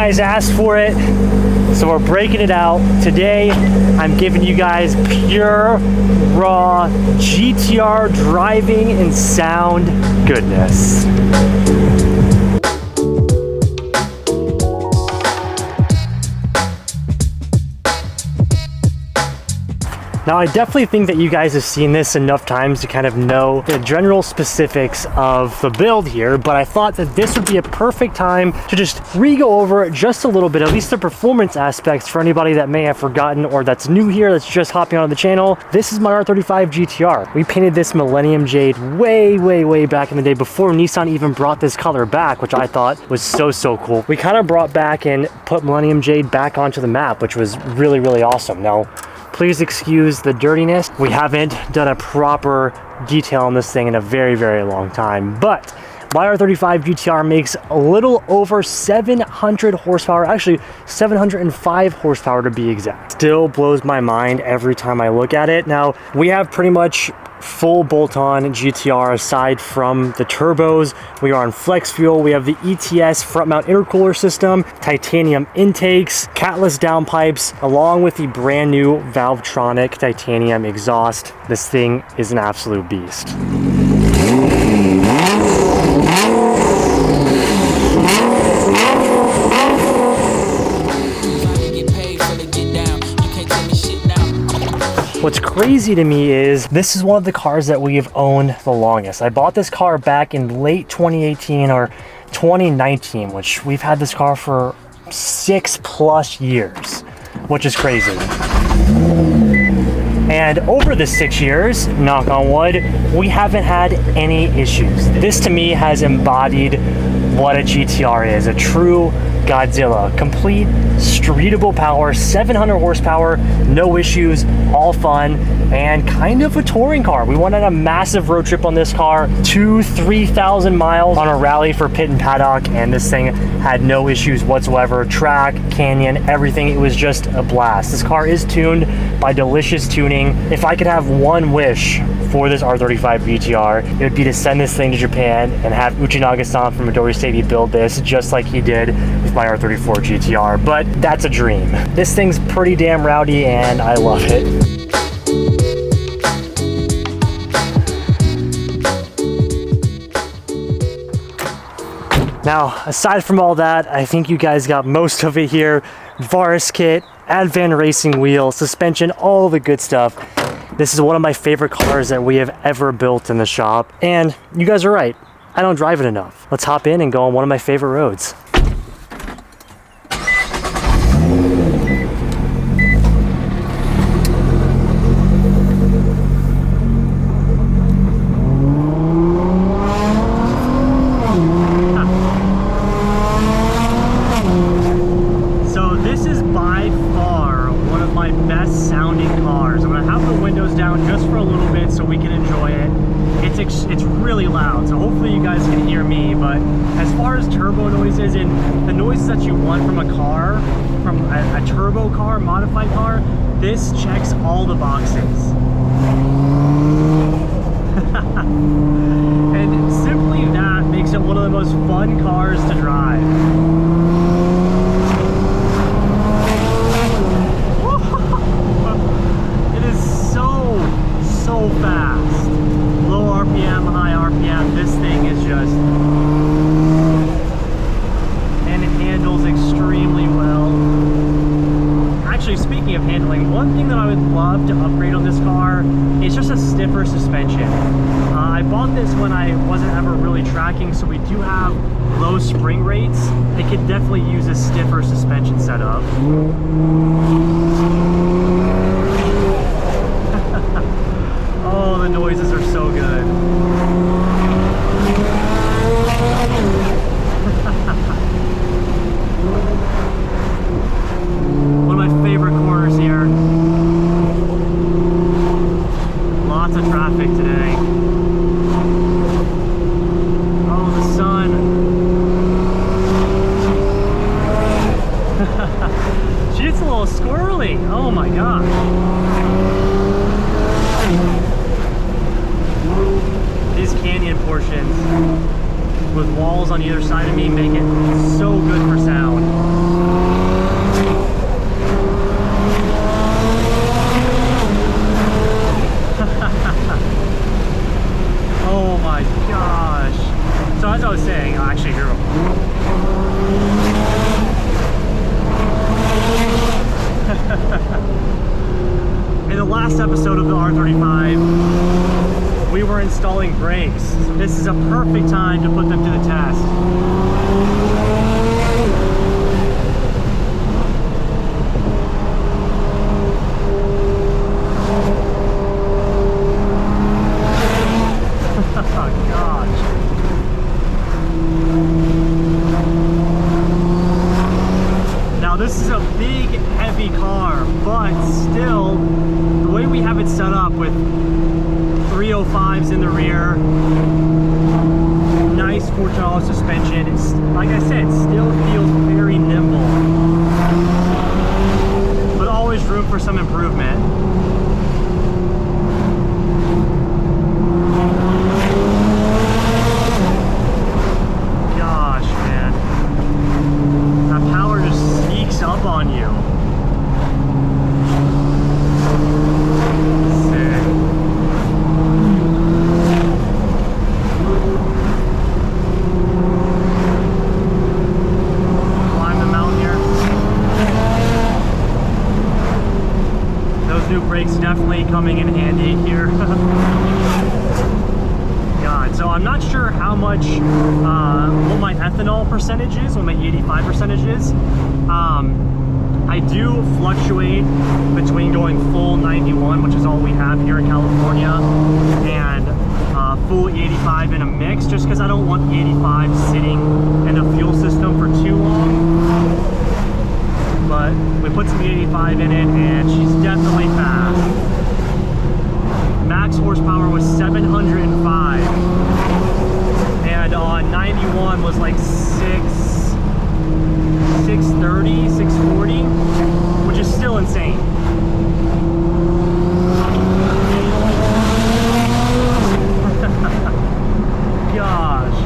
guys asked for it, so we're breaking it out. Today, I'm giving you guys pure, raw GTR driving and sound goodness. Now, I definitely think that you guys have seen this enough times to kind of know the general specifics of the build here, but I thought that this would be a perfect time to just re-go over it just a little bit, at least the performance aspects for anybody that may have forgotten or that's new here, that's just hopping on the channel. This is my R35 GTR. We painted this Millennium Jade way back in the day before Nissan even brought this color back, which I thought was so cool. We kind of brought back and put Millennium Jade back onto the map, which was really awesome. Now, please excuse the dirtiness. We haven't done a proper detail on this thing in a very long time, but my R35 GTR makes a little over 700 horsepower, actually 705 horsepower to be exact. Still blows my mind every time I look at it. Now, we have pretty much full bolt-on GTR aside from the turbos. We are on flex fuel. We have the ETS front mount intercooler system, titanium intakes, Catless downpipes, along with the brand new Valvetronic titanium exhaust. This thing is an absolute beast. What's crazy to me is this is one of the cars that we have owned the longest. I bought this car back in late 2018 or 2019, which we've had this car for 6+ years, which is crazy. And over the 6 years, knock on wood, we haven't had any issues. This to me has embodied what a GTR is, a true Godzilla. Complete streetable power, 700 horsepower, no issues, all fun, and kind of a touring car. We went on a massive road trip on this car, 2,000–3,000 miles on a rally for pit and paddock, and this thing had no issues whatsoever. Track, canyon, everything. It was just a blast. This car is tuned by Delicious Tuning. If I could have one wish for this R35 GTR, it would be to send this thing to Japan and have Uchinaga-san from Midori Stadium build this just like he did with my R34 GTR, but that's a dream. This thing's pretty damn rowdy and I love it. Now, aside from all that, I think you guys got most of it here. Varis kit, Advan racing wheel, suspension, all the good stuff. This is one of my favorite cars that we have ever built in the shop. And you guys are right, I don't drive it enough. Let's hop in and go on one of my favorite roads. It's really loud, so hopefully you guys can hear me, but as far as turbo noises and the noises that you want from a car, from a turbo car, modified car, this checks all the boxes. And simply that makes it one of the most fun cars to drive. It is so fast. Low RPM, high RPM, this thing is just, and it handles extremely well. Actually, speaking of handling, one thing that I would love to upgrade on this car is just a stiffer suspension. I bought this when I wasn't ever really tracking, so we do have low spring rates. It could definitely use a stiffer suspension setup. Oh, the noises are so good. One of my favorite corners here. Lots of traffic today. Oh, the sun. She gets a little squirrely. Oh my gosh. These canyon portions with walls on either side of me make it so good for sound. last episode of the R35, we were installing brakes. So this is a perfect time to put them to the test. Oh gosh. Now this is a big, heavy car, but still, the way we have it set up with 305s in the rear, nice 4-channel suspension, it's, like I said, still feels very nimble, but always room for some improvement. Gosh, man, that power just sneaks up on you. Brakes definitely coming in handy here. God, so I'm not sure how much, what my ethanol percentage is, what my 85 percentage is. I do fluctuate between going full 91, which is all we have here in California, and full 85 in a mix, just because I don't want the 85 sitting in the fuel system for too long. But we put some 85 in it, and she's definitely fast. Max horsepower was 705, and on 91 was like 630, 640, which is still insane. Gosh.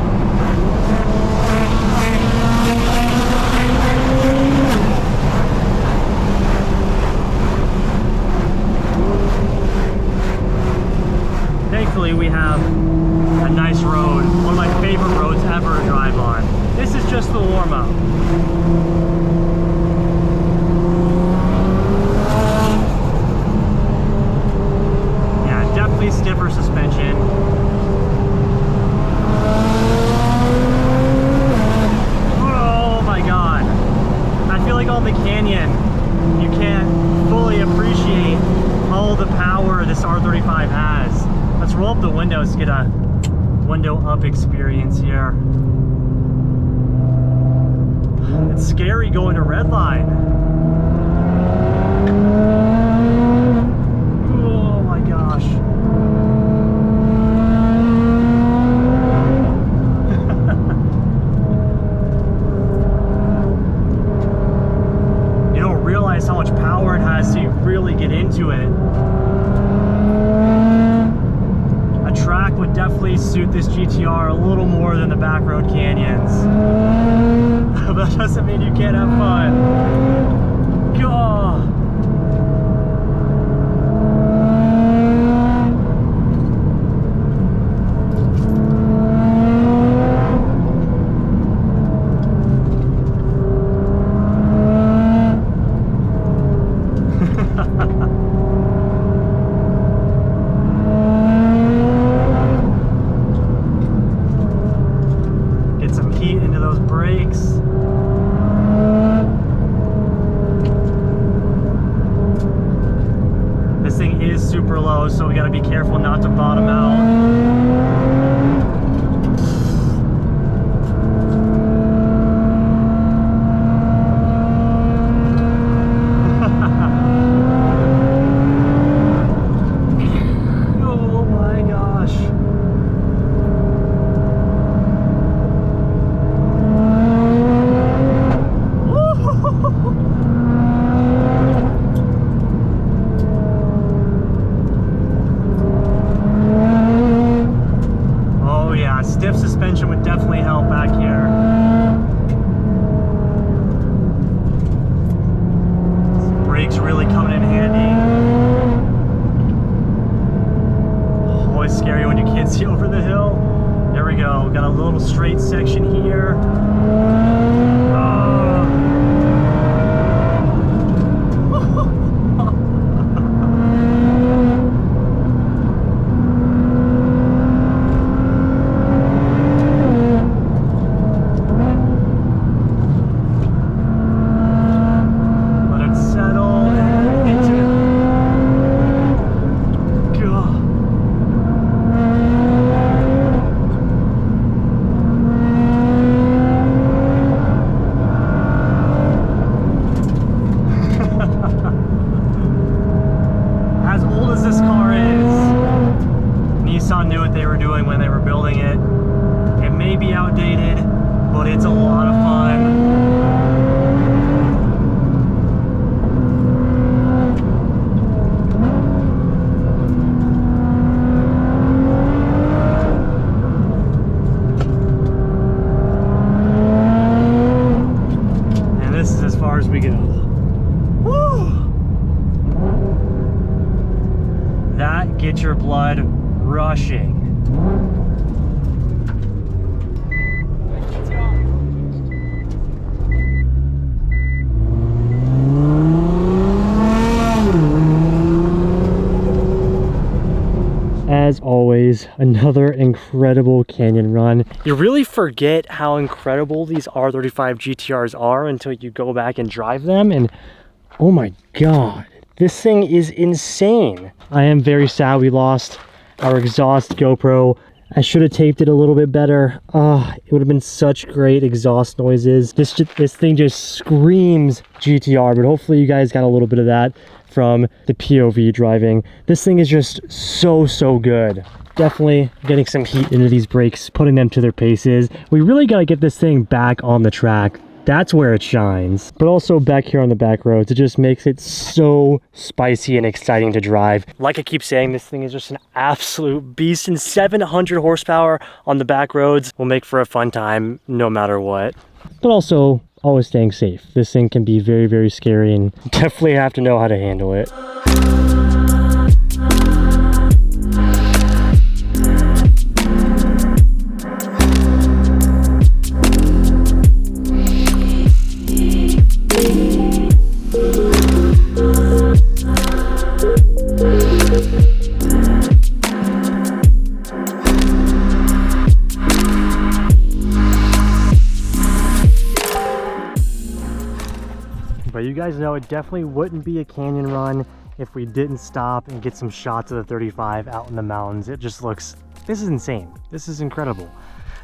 Thankfully, we have a nice road, one of my favorite roads ever to drive on. This is just the warm-up. Yeah, definitely stiffer suspension. Oh my god. I feel like on the canyon, you can't fully appreciate all the power this R35 has. Let's roll up the windows to get a window up experience here. It's scary going to red line. Oh my gosh. You don't realize how much power it has till you really get into it. Track would definitely suit this GTR a little more than the back road canyons. But that doesn't mean you can't have fun. God. Super low, so we got to be careful not to bottom out. Oh my gosh. but it's a lot of fun. And this is as far as we go. Woo! That gets your blood rushing. As always, another incredible canyon run. You really forget how incredible these R35 GTRs are until you go back and drive them, and oh my god, this thing is insane. I am very sad we lost our exhaust GoPro. I should have taped it a little bit better. It would have been such great exhaust noises. This thing just screams GTR, but hopefully you guys got a little bit of that from the POV driving. This thing is just so good. Definitely getting some heat into these brakes, putting them to their paces. We really got to get this thing back on the track. That's where it shines. But also back here on the back roads, it just makes it so spicy and exciting to drive. Like I keep saying, this thing is just an absolute beast, and 700 horsepower on the back roads will make for a fun time no matter what. But also always staying safe. This thing can be very scary, and definitely have to know how to handle it. But you guys know it definitely wouldn't be a canyon run if we didn't stop and get some shots of the 35 out in the mountains. It just looks, this is insane. This is incredible.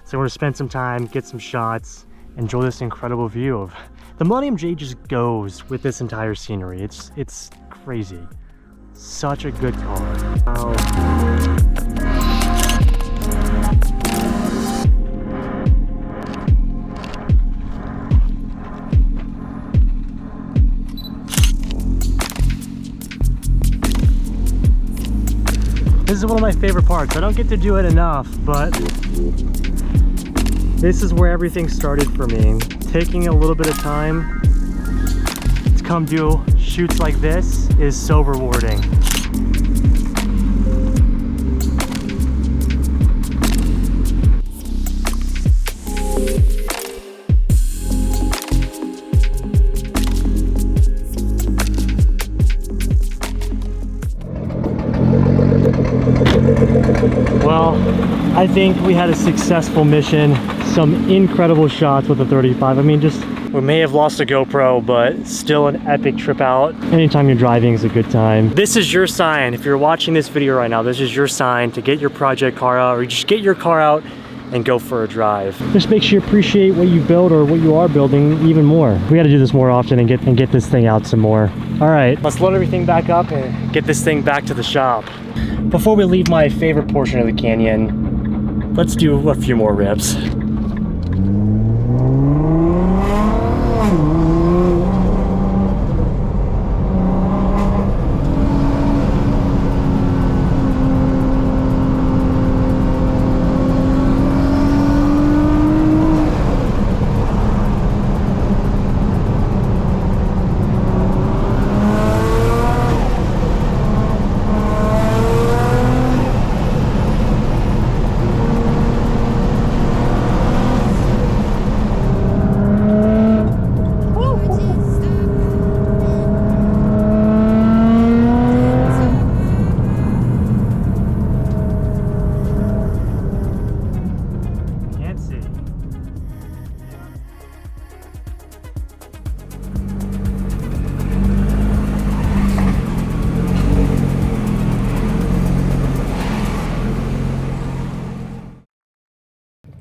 So we're gonna spend some time, get some shots, enjoy this incredible view of the Millennium J. Just goes with this entire scenery. It's crazy. Such a good car. This is one of my favorite parts. I don't get to do it enough, but this is where everything started for me. Taking a little bit of time to come do shoots like this is so rewarding. Well, I think we had a successful mission. Some incredible shots with the 35. I mean, just, we may have lost a GoPro, but still an epic trip out. Anytime you're driving is a good time. This is your sign. If you're watching this video right now, this is your sign to get your project car out, or just get your car out and go for a drive. Just makes you appreciate what you build or what you are building even more. We got to do this more often and get this thing out some more. All right, let's load everything back up and get this thing back to the shop. Before we leave my favorite portion of the canyon, let's do a few more rips.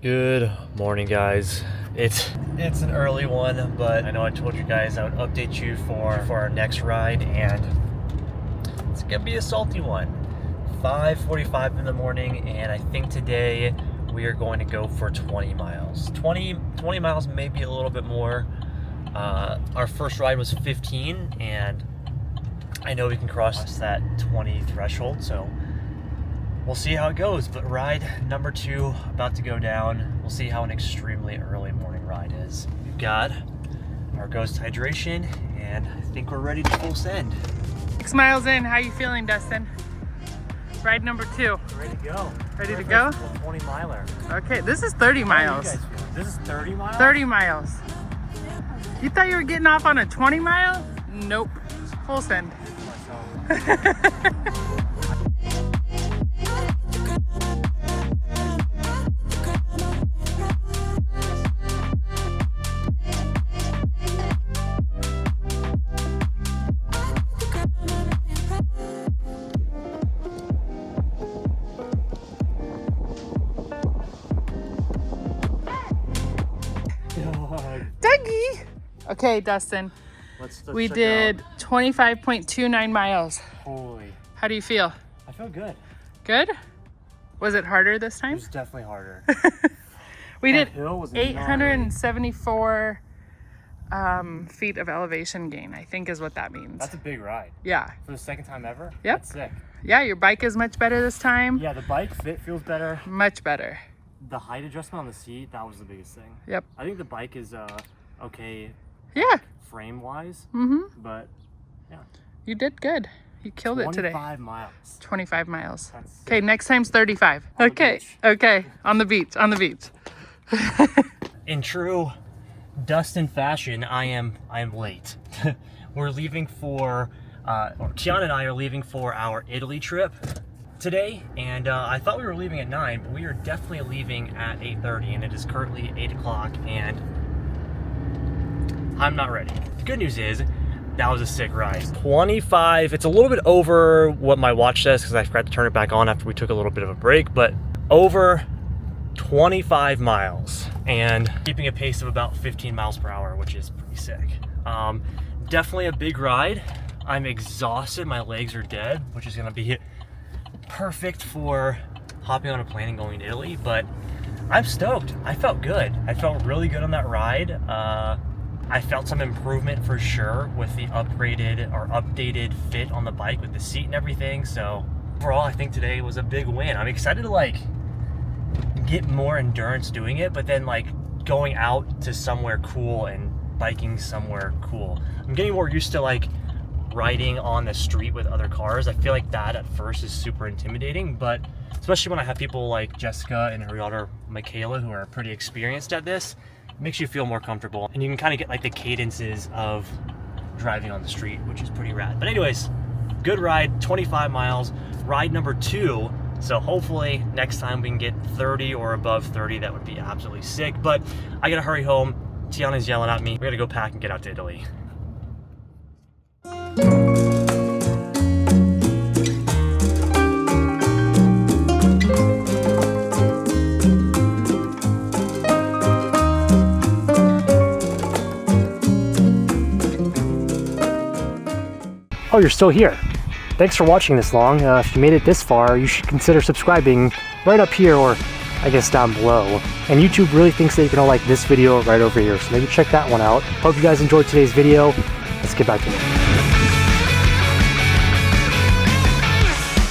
Good morning, guys. It's an early one, but I know I told you guys I would update you for our next ride, and it's gonna be a salty one. 5:45 in the morning, and I think today we are going to go for 20 miles. 20 miles, maybe a little bit more. Our first ride was 15, and I know we can cross that 20 threshold, so we'll see how it goes. But ride number 2 about to go down. We'll see how an extremely early morning ride is. We've got our ghost hydration, and I think we're ready to full send. 6 miles in, how you feeling, Dustin? Ride number 2. Ready to go. Ready to go? 20 miler. Okay, this is 30 miles. This is 30 miles? 30 miles. You thought you were getting off on a 20 mile? Nope. Full send. Dougie! Okay, Dustin. We did 25.29 miles. Holy. How do you feel? I feel good. Good? Was it harder this It time? was definitely harder. We did hill was 874 feet of elevation gain, I think is what that means. That's a big ride. Yeah. For the second time ever? Yep. That's sick. Yeah, your bike is much better this time. Yeah, the bike fit feels better. Much better. The height adjustment on the seat, that was the biggest thing. Yep. I think the bike is okay. Yeah. Frame wise. But yeah. You did good. You killed it today. 25 miles. 25 miles. That's sick. Okay, next time's 35. On the Okay. beach. Okay. On the beach. On the beach. In true Dustin fashion, I am late. We're leaving for Tiana and I are leaving for our Italy trip today, and I thought we were leaving at 9, but we are definitely leaving at 8:30, and it is currently 8 o'clock, and I'm not ready. The good news is that was a sick ride. 25, it's a little bit over what my watch says because I forgot to turn it back on after we took a little bit of a break, but over 25 miles and keeping a pace of about 15 miles per hour, which is pretty sick. Definitely a big ride. I'm exhausted, my legs are dead, which is gonna be perfect for hopping on a plane and going to Italy, but I'm stoked. I felt good. I felt really good on that ride. I felt some improvement for sure with the upgraded or updated fit on the bike with the seat and everything. So overall, I think today was a big win. I'm excited to like get more endurance doing it, but then like going out to somewhere cool and biking somewhere cool. I'm getting more used to like riding on the street with other cars. I feel like that at first is super intimidating, but especially when I have people like Jessica and her daughter Michaela who are pretty experienced at this, it makes you feel more comfortable, and you can kind of get like the cadences of driving on the street, which is pretty rad. But anyways, good ride, 25 miles, ride number 2. So hopefully next time we can get 30 or above 30. That would be absolutely sick, but I gotta hurry home. Tiana's yelling at me. We gotta go pack and get out to Italy. Oh, you're still here. Thanks for watching this long. If you made it this far, you should consider subscribing right up here, or I guess down below. And YouTube really thinks that you're gonna like this video right over here, so maybe check that one out. Hope you guys enjoyed today's video. Let's get back to it.